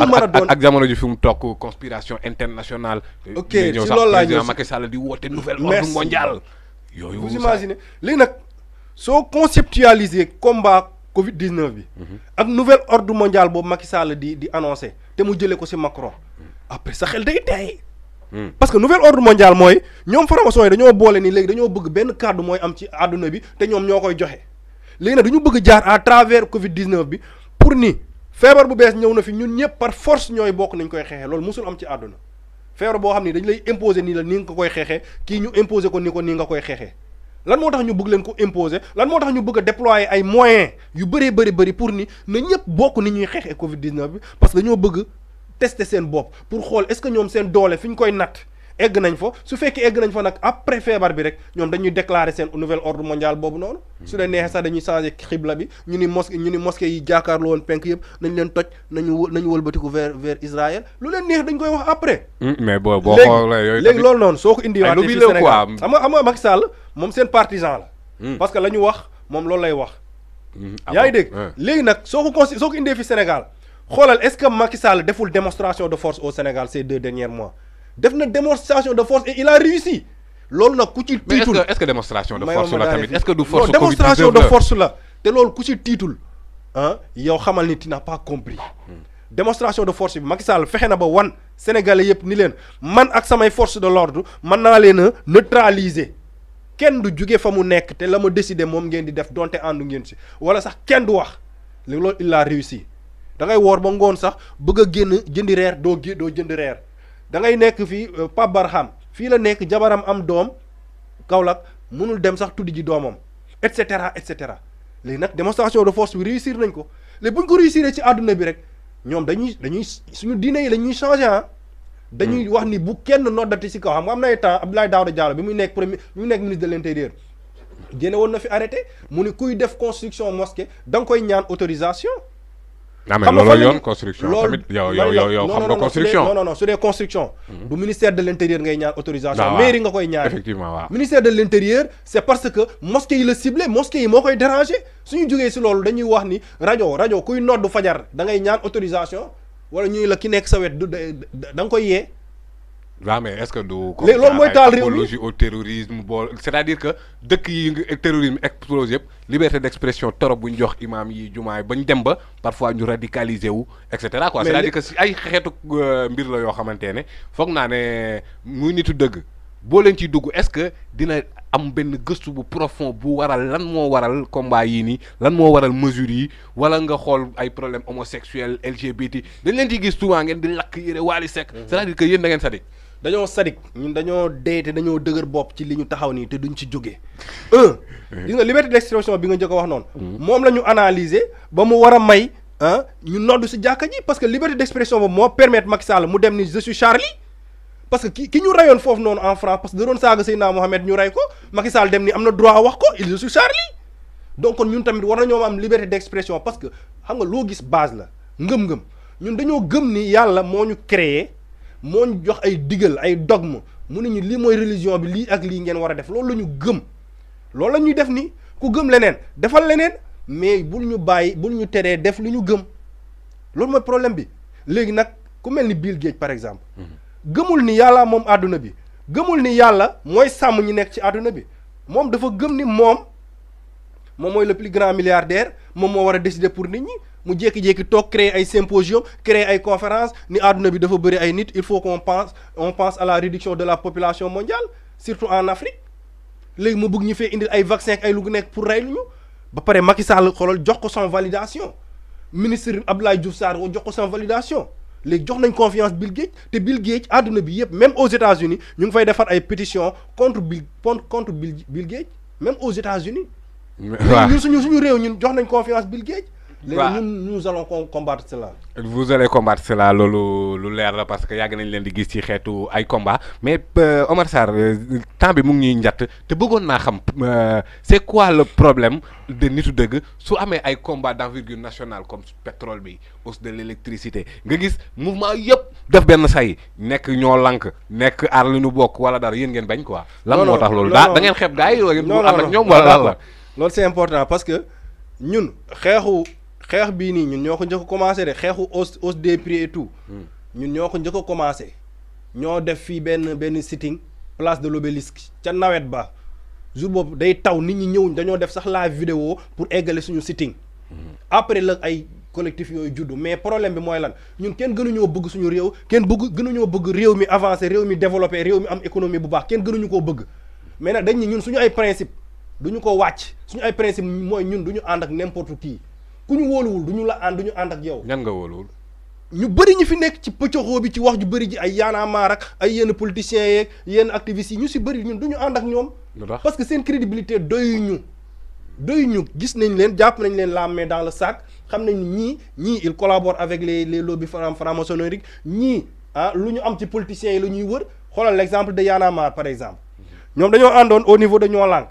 ak jamono ji fi mu toog conspiration internationale. ok si loolu laa ñëw Macky Sall di woote nouvel ordre mondial. yooyu vous imaginez léegi nag soo conceptualiser combat Covid 19 bi. ak nouvel ordre mondial boobu Macky Sall di annoncé te mu jëlee ko si Macron après sa xel day tey. parce que nouvel ordre mondial mooy ñoom franc-maçon yi dañoo boole ni léegi dañoo bëgg benn kàddu mooy am ci àdduna bi te ñoom ñoo koy joxe léegi nag dañu bëgg jaar à travers Covid 19 bi pour ni feebar bu bees ñëw na fi ñun ñëpp par force ñooy bokk nañ koy xeexee loolu musul am ci àdduna feebar boo xam ni dañu lay imposer nii la nii nga koy xeexee kii ñu imposer ko nii nga koy xeexee lan moo tax ñu bëgg leen ko imposer lan moo tax ñu bëgg a déployer ay moyens yu bëri pour ni na ñëpp bokk ni ñuy xeexee Covid 19 bi parce que dañoo bëgg tester seen bopp pour xool est-ce que ñoom seen doole fi ñu koy natt egg nañ fa su fekkee egg nañ fa nag après feebar bi rek ñoom dañuy déclarer seen nouvel ordre mondial boobu noonu su dee neexee sax dañuy changer xibla bi ñu ni mosquée yi jaakaarloo woon penk yëpp nañ leen toj nañu wëlbatiku vers Israël lu leen neex dañ koy wax après. mais boo xoolee yooyu léegi loolu noonu soo ko indiwaatee fii Sénégal xam nga Macky Sall moom seen partisan la. parce que la ñu wax moom loolu lay wax. yaa ngi dégg léegi nag soo ko indee fi Sénégal xoolal est-ce que Macky Sall deful démonstration de force au Sénégal ces 2 derniers mois def na démonstration de force et il a réussi loolu nag ku ci tiitul est-ce que démonstration de force la tamit est-ce que du force démonstration de force la te loolu ku ci tiitul ah yow xamal ni tu n'as pas compris démonstration de force bi Macky Sall fexe na ba wan Sénégalais yëpp ni leen man ak samay force de l'ordre mën naa leen a neutraliser kenn du jóge fa mu nekk te la ma décider moom ngeen di def donte àndu ngeen si wala sax kenn du wax loolu il a réussi da ngay woor ba ngoon sax bëgg a génn jëndi reer doo jënd reer da ngay nekk fii Pape Barham fii la nekk jabaram am doom Kaolack mënul dem sax tuddi ji doomam et cetera et cetera léegi nag démonstration de force bi réussir nañ ko léegi bu ñu ko réussir ci àdduna bi rek ñoom dañuy suñu diine yi la ñuy changer ah. dañuy wax ni bu kenn noddati ci kaw xam nga am na ay temps Abdoulaye Daouda Diallo bi muy nekk ministre de l'intérieur génne woon na fi arrêté mu ni kuy def construction mosquée da nga koy ñaan autorisation. mais loolu yoon construction tamit yow xam nga construction non su dee construction. du ministère de l'intérieur ngay ñaan autorisation. mairie nga koy ñaan effectivement waaw. ministère de l'intérieur c'est parce que mosquée yi la ciblé mosquée yi moo koy déranger suñu jógee ci loolu dañuy wax ni rajo kuy noddu fajar da ngay ñaan autorisation wala ñuy la ki nekk sa wet da nga koy yee. waaw mais est-ce que du. léegi loolu mooy taal réew mi apologie au terrorisme c'est-à-dire que dëkk yi terrorisme explose yëpp liberté d'expression torop bu ñu jox imam yi jumaa yi ba ñu dem ba parfois ñu radicaliser wu et cetera quoi. c'est-à-dire que si ay xeetu mbir la yoo xamante ne foog naa ne muy nitu dëgg boo leen ciy dugg est-ce que dina am benn gëstu bu profond bu waral lan moo waral combat yii nii lan moo waral mesures yi wala nga xool ay problème homosexuel LGBT dañ leen ciy gis souvent ngeen di lakk yére Wally Seck. c'est-à-dire que yéen da ngeen sadik. dañoo sadik ñun dañoo dee te dañoo dëgër bopp ci li ñu taxaw nii te duñ ci jógee gis nga liberté d'expression bi nga njëkk a wax noonu moom la ñu analyser ba mu war a may ñu noddu ci jàkka ji parce que liberté d'expression boobu moo permettre Macky Sall mu dem ni je suis Charlie parce que ki ñu rayoon foofu noonu en France parce que da doon saaga Seydina Mohamed ñu ray ko Macky Sall dem ni am na droit wax ko je suis Charlie donc kon ñun tamit war nañoo am liberté d'expression parce que xam nga loo gis base la ngëm-ngëm ñun dañoo gëm ni yàlla moo ñu créé moo ñu jox ay digal ay dogme mu ne ñu lii mooy religion bi lii ak lii ngeen war a def loolu la ñu gëm loolu la ñuy def ni ku gëm leneen defal leneen mais bul ñu bàyyi bul ñu teree def lu ñu gëm loolu mooy problème bi léegi nag ku mel ni Bill Gates par exemple gëmul ni yàlla moom àdduna bi gëmul ni yàlla mooy sàmm ñi nekk ci àdduna bi moom dafa gëm ni moom mooy le plus grand milliardaire moom moo war a décider pour nit ñi mu jékki-jékki toog créer ay symposium créer ay conférence ni àdduna bi dafa bëri ay nit il faut qu'on pense à la réduction de la population mondiale surtout en Afrique léegi mu bëgg ñu fee indil ay vaccin ak ay lu nekk pour rey lu ñu ba pare Macky Sall xoolal jox ko sans validation ministre Abdoulaye Diouf Sarr jox ko sans validation léegi jox nañ confiance Bill Gates te Bill Gates àdduna bi yëpp même aux États-Unis ñu ngi fay defar ay pétition contre Bill Gates même aux États-Unis léegi ñun suñu réew ñun jox nañ confiance Bill Gates léegi nous allons combattre cela. vous allez combattre cela loolu lu leer la parce que yàgg nañ leen di gis ci xeetu ay combat mais Omar Sarr temps bi mu ngi ñuy njatt te bëggoon naa xam c'est quoi le problème de nitu dëgg su amee ay combat d'envergure nationale comme pétrole bi hausse de l'électricité nga gis mouvement yëpp def benn say nekk ñoo lank nekk aar li nu bokk wala dara yéen ngeen bañ quoi. lan moo tax loolu da ngeen xeeb gars yi ànd ak ñoom wala lan la. loolu c'est important parce que ñun xeex bii nii ñun ñoo ko njëkk a commencé de xeexu hausse des prix et tout ñun ñoo ko njëkk a commencé ñoo def fii benn sitting place de l'Obélisque ca nawet ba jour boobu day taw nit ñi ñëwuñ dañoo def sax live vidéo pour eggale suñu sitting après la ay collectif yooyu juddu mais problème bi mooy lan ñun kenn gënuñoo bëgg suñu réew gënuñoo bëgg réew mi avancer réew mi développer réew mi am économie bu baax kenn gënuñu koo bëgg mais nag dañ ni ñun suñu ay principe duñu ko wàcc suñu ay principe mooy ñun duñu ànd ak n'importe qui ku ñu wóoluwul duñu ànd ak yow. ñan nga wóoluwul. ñu bëri ñu fi nekk ci pëccoxoo bi ci wax ju bëri ji ay yaana maar ak ay yenn politiciens yeeg yenn activistes yi ñu si bëri ñun duñu ànd ak ñoom. parce que seen crédibilité doyuñu gis nañ leen jàpp nañ leen la main dans le sac xam nañ ni ñii ils collaborent avec les lobbies franc-maçonniques ñii lu ñu am ci politiciens yi la ñuy wër xoolal l'exemple de yaana maar par exemple. ñoom dañoo àndoon au niveau de ñoo lànk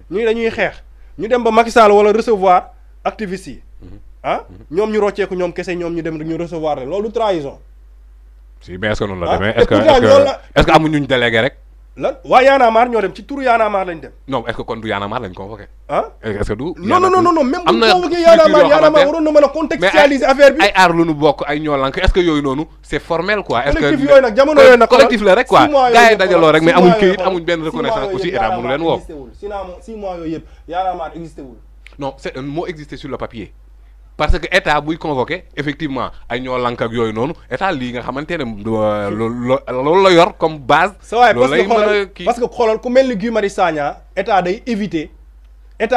ñu dañuy xeex ñu dem ba Macky Sall wala recevoir activistes yi. ñoom ñu rocceeku ñoom kese ñoom ñu dem ñu recevoir la loolu trahison. si mais est-ce que noonu la demee est-ce que amuñu ñu délégué rek. lan waa Y'en a marre ñoo dem ci turu Y'en a marre lañ dem. non est-ce que kon du Y'en a marre lañ convoqué. ah est-ce que du. non même bu ñu convoqué Y'en a marre waroon na mën a contextualiser affaire bi. ay aar lu nu bokk ay ñoo lank est-ce que yooyu noonu c'est formel quoi. est-ce que collectif yooyu nag jamono yooyu nag collectif la rek quoi gars yi dajaloo rek mais amuñ këyit amuñ benn reconnaissance aussi état mënu leen woo. sinon 6 mois yooyu yëpp Y'en a marre existé wul. non c'est moo existé sur le papier. parce que état buy convoqué effectivement ay ñoo lank ak yooyu noonu état lii nga xamante ne loolu la yor comme base. loolu lay mën a kii parce que xoolal ku mel ni Guy Marius Sagna état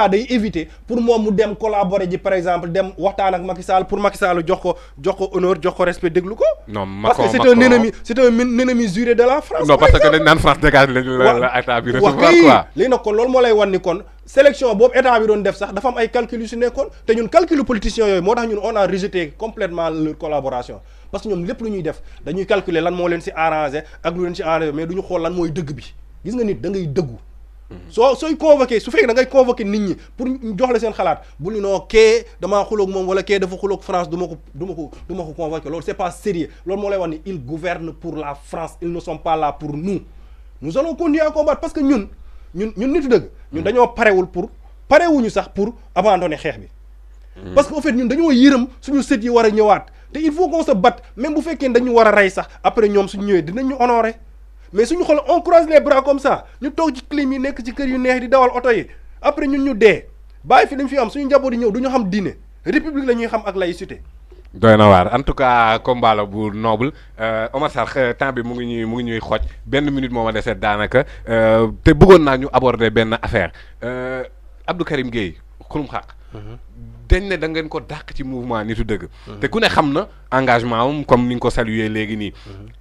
day éviter pour moom mu dem collaborer ji par exemple dem waxtaan ak Macky Sall pour Macky Sall jox ko honneur jox ko respect déglu ko. non parce que c'est un ennemi juré de la France. non parce que dañ naan France dégage la état bi recevoir quoi. léegi nag kon loolu moo lay wan ni kon sélection boobu état bi doon def sax dafa am ay calcul yu si nekkoon te ñun calculu politiciens yooyu moo tax ñun on a rejeté complètement leur collaboration parce que ñoom lépp lu ñuy def dañuy calculer lan moo leen si arrangé ak lu leen si arrangé mais du ñu xool lan mooy dëgg bi gis nga nit da ngay dëggu. sooy convoqué su fekkee da ngay convoqué nit ñi pour jox la seen xalaat bu ñu noo kee damaa xuloog moom wala kee dafa xuloog France du ma ko convoqué loolu c'est pas sérieux loolu moo lay wax ni ils gouvernent pour la France ils ne sont pas là pour nous allons continuer à combattre parce que ñun nitu dëgg ñun dañoo parewuñu sax pour abandonner xeex bi parce que au fait ñun dañoo yërëm suñu sët yi war a ñëwaat te il faut qu'on se batte même bu fekkee dañu war a rey sax après ñoom suñu ñëwee dinañ ñu honorer mais suñu xool on croise les bras comme ça ñu toog ci clim yi nekk ci kër yu neex di dawal oto yi après ñun ñu dee bàyyi fi dañ fi am suñu njaboot yi ñëw du ñu xam diine république la ñuy xam ak laïcité. doy na waar en tout cas combat la bu noble Omar Sarr temps bi mu ngi ñuy xooj benn minute moo ma desee daanaka te bëggoon naa ñu aborder benn affaire Abdou Karim Gueye xurum xaq dañ ne da ngeen ko dàq ci mouvement nitu dëgg te ku ne xam na engagement am comme ni nga ko saluer léegi nii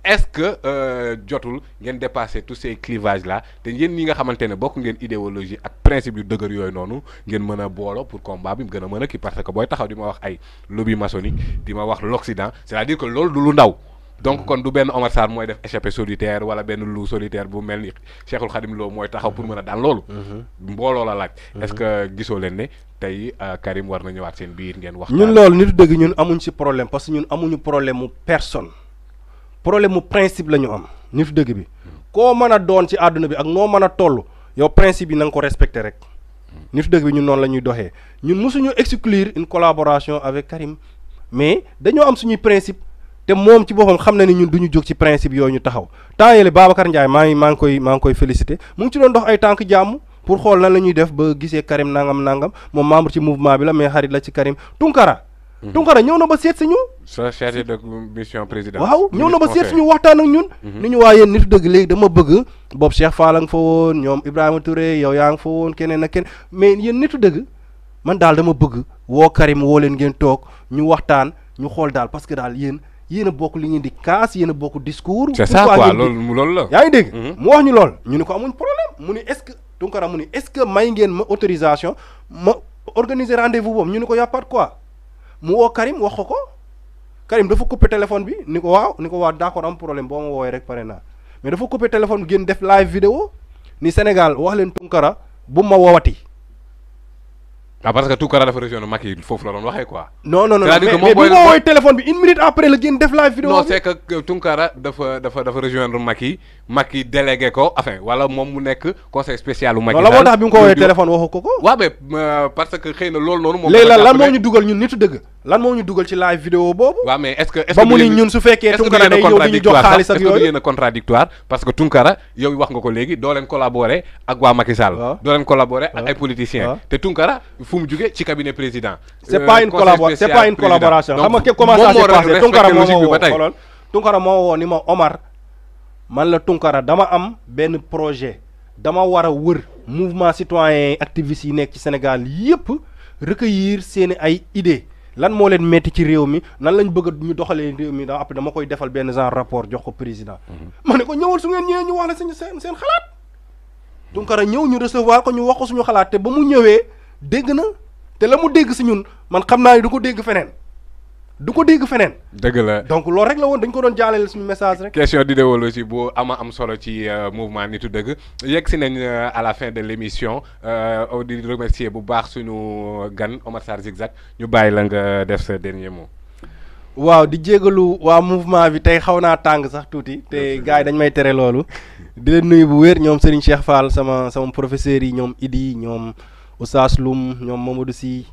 est-ce que jotul ngeen dépasser tous ces clivages là te yéen ñi nga xamante ne bokk ngeen idéologie ak principe yu dëgër yooyu noonu ngeen mën a booloo pour combat bi gën a mën a kii parce que booy taxaw di ma wax ay lobby maçonnique di ma wax l'Occident c'est-à-dire que loolu du lu ndaw donc kon du benn Omar Sarr mooy def échappée solitaire wala benn loup solitaire bu mel ni Cheikhul Khadim Lo mooy taxaw pour mën a daan loolu mbooloo la laaj est-ce que gisoo leen ne tey Karim war na ñëwaat seen biir ngeen wax ñun loolu nitu dëgg ñun amuñ ci problème parce que ñun amuñu problème mu personne problème mu principe la ñu am nitu dëgg bi koo mën a doon ci àdduna bi ak noo mën a toll yow principe yi na nga ko respecté rek nitu dëgg bi ñun noonu la ñuy doxee ñun mosuñu exclure une collaboration avec Karim mais dañoo am suñuy principe te moom ci boppam xam na ni ñun du ñu jóg ci principe yooyu ñu taxaw temps yële Babacar Ndiaye maa ngi koy félicité mu ngi ci doon dox ay tànk jàmm pour xool nan la ñuy def ba gisee Karim nangam moom membre ci mouvement bi la mais xarit la ci Karim Tunkara ñëw na ba seet si ñu. sa chargé de mission président. waaw ñëw na ba seet si ñu waxtaan ak ñun. ni ñu waa yéen nitu dëgg léegi dama bëgg boobu Cheikh Fall a nga fa woon ñoom Ibrahima Touré yow yaa nga fa woon keneen ak keneen mais yéen nitu dëgg man daal dama bëgg woo Karim woo leen ngeen toog ñu waxtaan ñu xool daal parce que daal yéen a bokk li ngeen di kaas yéen a bokk discours. c'est ça quoi loolu la. yaa ngi dégg. mu wax ñu lool ñu ne ko amuñ problème mu ni est-ce que Tunkara mu ni est-ce que may ngeen ma autorisation ma organiser rendez-vous boobu ñu ne ko y a pas de quoi mu woo Karim wax ko Karim dafa coupé téléphone bi ni ko waaw d'accord am problème boo ma woowee rek pare naa mais dafa coupé téléphone bi ngeen def live vidéo ni Sénégal wax leen Tunkara bu ma woowati. parce que Tunkara dafa rejoindre Macky foofu la doon waxee quoi. non mais bu ma woowee téléphone bi une minute après la ngeen def live vidéo bi. non c'est que Tunkara dafa rejoindre Macky délégué ko enfin wala moom mu nekk conseil spécial u Macky. non la moo tax bi mu ko woowee téléphone waxu ko. waaw mais parce que xëy na loolu noonu. moom léegi lan moo ñu dugal ñun nitu dëgg. lan moo ñu dugal ci live vidéo boobu. waaw mais est-ce que ba mu ni ñun su fekkee Tunkara day ñëw di ñu jox xaalis ak yooyu. est-ce que yéen a contradictoire parce que Tunkara yow wax nga ko léegi doo leen collaborer ak waa Macky Sall. doo leen collaborer ak ay politiciens. te Tunkara fu mu jugee ci cabinet président. c'est pas une collaboration xam nga képp comment ça s'est passé Tunkara moo woo ni ma Omar man la Tunkara dama am benn projet dama war a wër mouvement citoyen activiste yi nekk ci Sénégal yépp recueillir seeni ay idées lan moo leen metti ci réew mi nan lañ bëgg ñu doxalee réew mi après dama koy defal benn genre rapport jox ko président ma ne ko ñëwal su ngeen ñëwee ñu wax la seen xalaat Tunkara ñëw ñu recevoir ko ñu wax ko suñu xalaat te ba mu ñëwee dégg na te la mu dégg si ñun man xam naa ni du ko dégg feneen dëgg la donc loolu rek la woon dañ ko doon jaalale suñu message rek. question d'idéologie bu am solo ci mouvement nitu dëgg yegg si nañ à la fin de l'émission di remercier bu baax suñu gan Omar Sarr Zigzag ñu bàyyi la nga def sa dernier mot. waaw di jégalu waa mouvement bi tey xaw naa tàng sax tuuti te gars yi dañ may tere loolu di leen nuyu bu wér ñoom Serigne Cheikh Fall sama professeurs yi ñoom Idi ñoom Oustaz Loum ñoom Mamadou Sy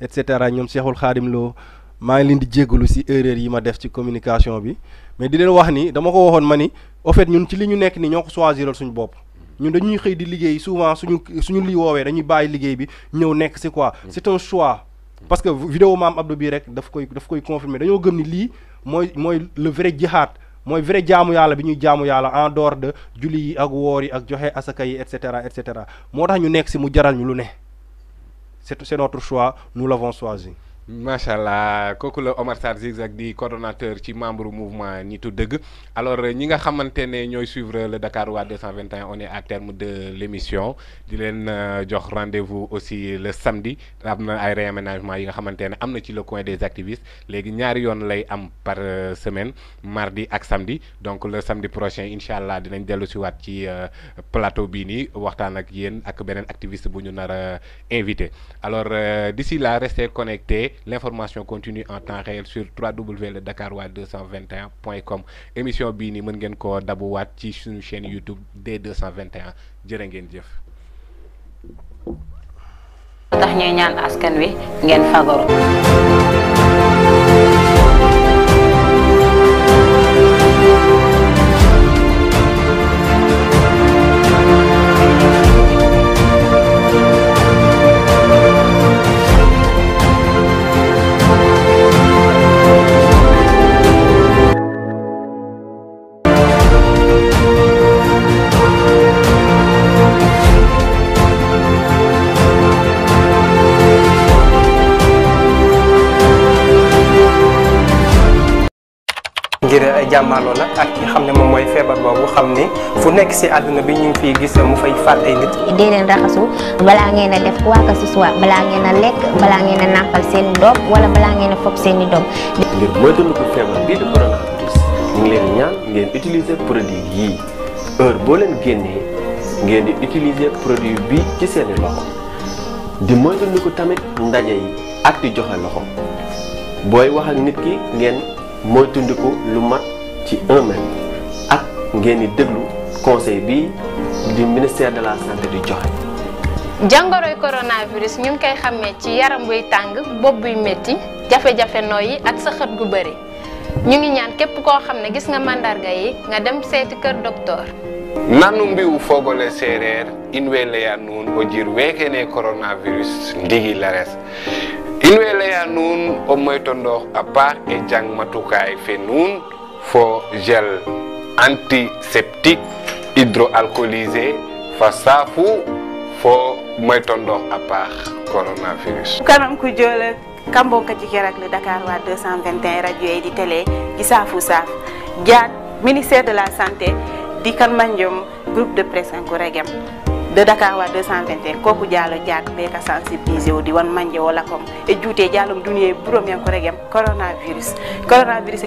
et cetera ñoom Cheikhul Khadim Lo maa ngi leen di jégalu si erreur yi ma def ci communication bi mais di leen wax ni dama ko waxoon ma ni au fait ñun ci li ñu nekk ni ñoo ko choisiral suñu bopp ñun dañuy xëy di liggéey souvent suñu li woowee dañuy bàyyi liggéey bi ñëw nekk c'est quoi c'est un choix parce que vidéo Maam Abdou bii rek daf koy confirmer dañoo gëm ni lii mooy le vrai jihad mooy vrai jaamu yàlla bi ñuy jaamu yàlla en dehors de julli yi ak woor yi ak joxe asaka yi et cetera moo tax ñu nekk si mu jaral ñu lu ne c'est notre choix nous l'avons choisi. macha allah kooku la Omar Sarr Zigzag di coordonnateur ci membre mouvement Nitu Dëgg alors ñi nga xamante ne ñooy suivre le Dakarois 221 on est à terme de l'émission di leen jox rendez-vous aussi le samedi am na ay réaménagement yi nga xamante ne am na ci le coin des activistes léegi ñaari yoon lay am par semaine mardi ak samedi donc le samedi prochain incha allah dinañ dellu si waat ci plateau bii nii waxtaan ak yéen ak beneen activiste bu ñu nar a invité alors d'ici là restez connectés. L'information continue en temps réel sur www.dakarois221.com émission bii nii mën ngeen koo dabuwaat ci suñu chaîne YouTube D221 jërë ngeen jëf. tax ñuy ñaan askan wi ngeen fagaru. ngir jàmmaloo nag ak ki xam ne moom mooy feebar boobu xam ni fu nekk ci àdduna bi ñu ngi fiy gis mu fay faat ay nit. dee leen raxasu balaa ngeen a def quoi que ce soit balaa ngeen a lekk balaa ngeen a nàmpal seen doom wala balaa ngeen a fob seen i doom. ngir moytandiku feebar bii di coronavirus ñu ngi leen ñaan ngeen utiliser produit yii heure boo leen génnee ngeen di utiliser produit bii ci seeni loxo di moytandiku tamit ndaje yi ak di joxe loxo booy wax ak nit ki ngeen. mooy tundiku lu mat ci 1 mètre ak ngeen di déglu conseil bi di ministère de la santé di joxe. jàngoroy coronavirus ñu ngi koy xàmmee ci yaram buy tàng bopp buy métti jafe-jafe nooyi ak saxat gu bëri ñu ngi ñaan képp koo xam ne gis nga màndarga yi nga dem seeti kër docteur. nanu mbiwu fogole séeréer in way leya nuun o jir weekene coronavirus ndigi lares in way leya nuun o moytondoox a paax e jang matukaay fe nuun fo gel antiseptique hydroalcoolisé fa saafu fo moytondoox a paax coronavirus kanam ku joola kambon ka jikerak le Dakarois 221 radio e di télé ji saafu saaf jaat ministère de la santé di kan manjom groupe de presse en koregem de Dakarois 221 kooku jaalo jaat be ka sensibiliser o di wan manje wala kom e juute jaalum duniye burom yan koregem coronavirus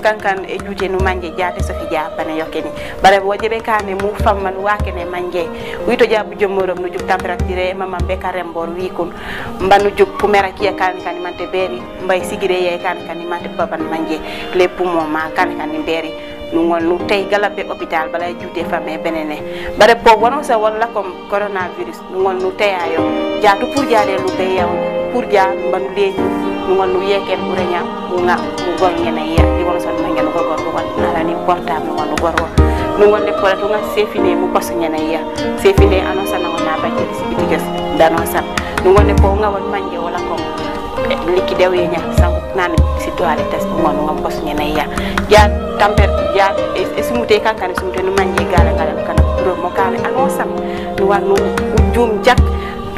kankan e juute no manje jaate so fi jaabane yokkeni bare wo jebe kane mu famman wakene manje wito jaabu jomorom no juk température mama be ka rembor wi kun mbanu juk pumera kiya kan mante beri mbay sigire ye kan mante baban manje les poumons ma kan beri nungol nu tay galabe hôpital balay juute fame benene bare po wono sa wala comme coronavirus nungol nu tayayo jaatu pour jaade lu be yaw pour ja mbanu de nungol nu yeken bu reñam nga mu gol ngene ya di wono son ngene ko gor ko ala ni portable wono gor wo nungol de pora nga sefine mu pass ngene ya sefine annonce na wona ba ci bitiges d'annonce nungol de po nga won manje wala comme liki dewe nya sangu nan ci toilette bu mon ngam pass ngene ya ja tamper ja e sumute kankane sumute no manje gala kana pro mo kale annonce no wanu jum jak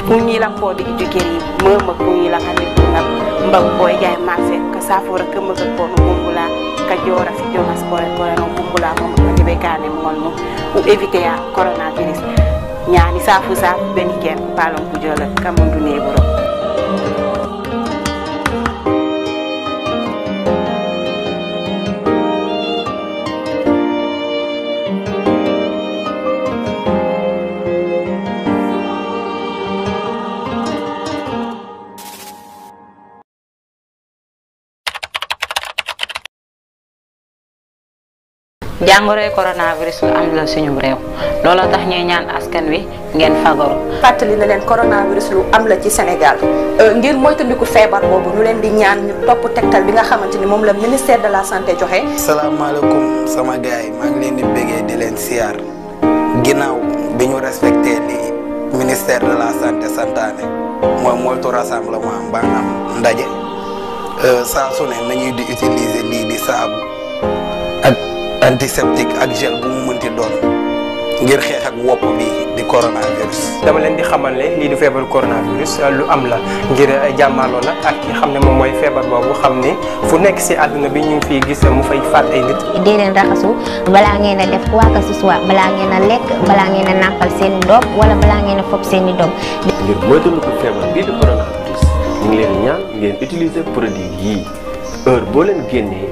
kunyi la ko di jukeri mama kunyi la kan di ngam mbam boy jaay marché ka safora ke mo ko no bumbula ka jora fi jonas ko no bumbula mo ko be kane mo no ou éviter ya coronavirus ñaani safu sa ben ken palon ku jola kam du ne buro jàngoroy coronavirus lu am la suñu réew looloo tax ñuy ñaan askan wi ngeen fagaru. fàttali na leen coronavirus lu am la ci Sénégal ngir moytandiku feebar boobu ñu leen di ñaan ñu topp tegtal bi nga xamante ni moom la ministère de la santé joxe. salaamaaleykum sama gars yi maa ngi leen di bëggee di leen siyaar ginnaaw bi ñu respecté li ministère de la santé santaane mooy moytu rassemblement maanaam ndaje saa su ne nañuy di utiliser lii di saabu ak antiseptique ak gel bu mu mënti doon ngir xeex ak wopp bi di coronavirus. dama leen di xamal ne lii di feebar coronavirus lu am la ngir jàmmaloo nag ak ki xam ne moom mooy feebar boobu xam ni fu nekk si àdduna bi ñu ngi fiy gis mu fay faat ay nit. dee leen raxasu balaa ngeen a def quoi que ce soit balaa ngeen a lekk balaa ngeen a nàmpal seen doom wala balaa ngeen a fob seen i doom. ngir moytandiku feebar bii di coronavirus ñu ngi leen di ñaan ngeen utiliser produit yii heure boo leen génnee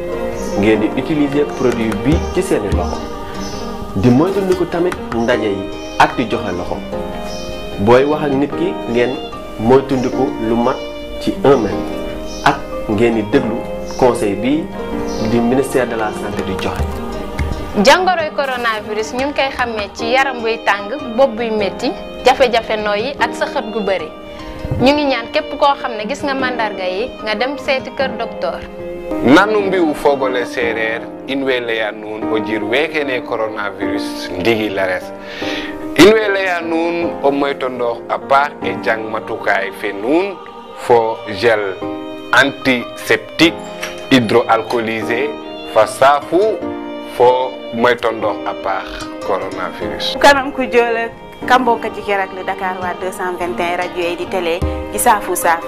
ngeen di utiliser produit bi ci seeni loxo di moytandiku tamit ndaje yi ak di joxe loxo booy wax ak nit ki ngeen moytandiku lu mat ci 1 mètre ak ngeen di déglu conseil bi di ministère de la santé di joxe. jàngoroy coronavirus ñu ngi koy xàmmee ci yaram buy tàng bopp buy métti jafe-jafe nooyi ak sa xët gu bëri ñu ngi ñaan képp koo xam ne gis nga mandarga yi nga dem seeti kër docteur. nanu mbiwu fogole séeréer in way leya nuun o jir weekene coronavirus ndigi lares in way leya nuun o moytondoox a paax e jang matukaay fe nuun fo gel antiseptique hydroalcoolisé fa saafu fo moytondoox a paax coronavirus. kanam ku joole kambonka ci kerak le Dakar waa 221 rajo yi di télé ci saafu saaf